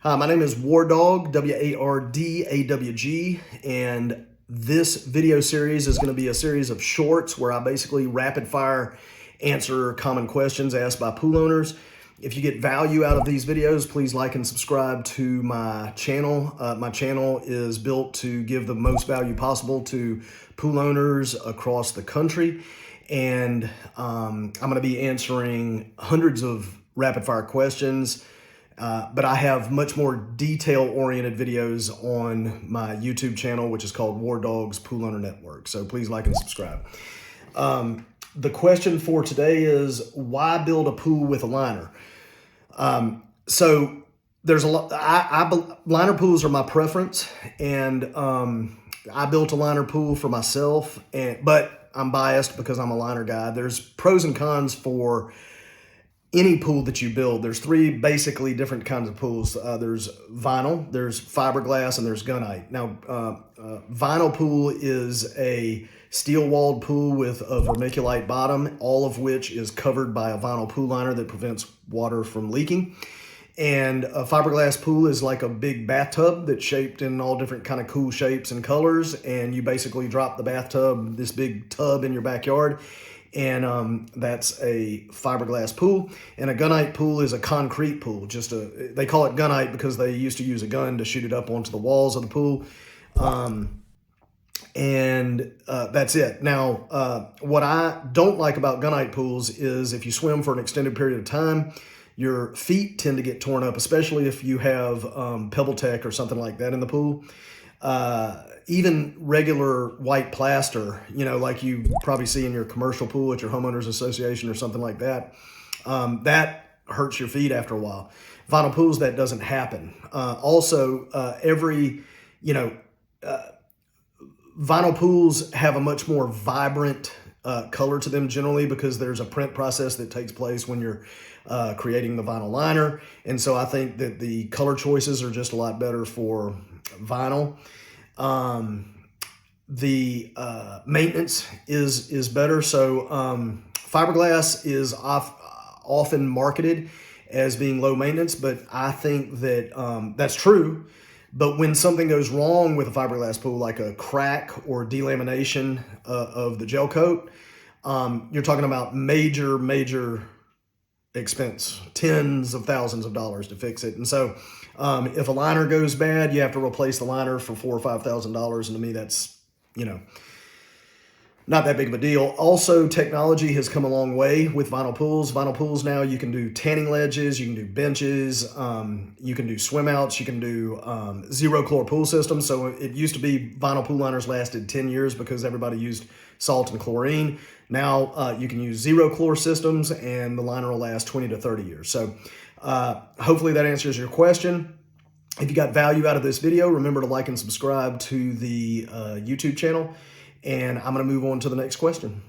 Hi, my name is Wardawg, Wardawg, and this video series is going to be a series of shorts where I basically rapid fire answer common questions asked by pool owners. If you get value out of these videos, please like and subscribe to my channel. My channel is built to give the most value possible to pool owners across the country, and I'm going to be answering hundreds of rapid fire questions. But I have much more detail-oriented videos on my YouTube channel, which is called Wardawg's Pool Owner Network. So please like and subscribe. The question for today is, why build a pool with a liner? So there's a lot. Liner pools are my preference, and I built a liner pool for myself, but I'm biased because I'm a liner guy. There's pros and cons for any pool that you build. There's three basically different kinds of pools. There's vinyl, there's fiberglass, and there's gunite. Now, vinyl pool is a steel-walled pool with a vermiculite bottom, all of which is covered by a vinyl pool liner that prevents water from leaking. And a fiberglass pool is like a big bathtub that's shaped in all different kind of cool shapes and colors, and you basically drop the bathtub, this big tub, in your backyard, and that's a fiberglass pool. And a gunite pool is a concrete pool. They call it gunite because they used to use a gun to shoot it up onto the walls of the pool. That's it. Now, what I don't like about gunite pools is if you swim for an extended period of time, your feet tend to get torn up, especially if you have PebbleTec or something like that in the pool. Even regular white plaster, like you probably see in your commercial pool at your homeowners association or something like that, that hurts your feet after a while. Vinyl pools, that doesn't happen. Vinyl pools have a much more vibrant color to them generally because there's a print process that takes place when you're creating the vinyl liner. And so I think that the color choices are just a lot better for vinyl. The maintenance is better. So fiberglass is often marketed as being low maintenance, but I think that that's true. But when something goes wrong with a fiberglass pool, like a crack or delamination of the gel coat, you're talking about major expense, tens of thousands of dollars to fix it. And so if a liner goes bad, you have to replace the liner for $4,000 or $5,000. And to me, that's, not that big of a deal. Also, technology has come a long way with vinyl pools. Vinyl pools now, you can do tanning ledges, you can do benches, you can do swim outs, you can do zero chlor pool systems. So it used to be vinyl pool liners lasted 10 years because everybody used salt and chlorine. Now you can use zero chlor systems and the liner will last 20 to 30 years. So hopefully that answers your question. If you got value out of this video, remember to like and subscribe to the YouTube channel. And I'm going to move on to the next question.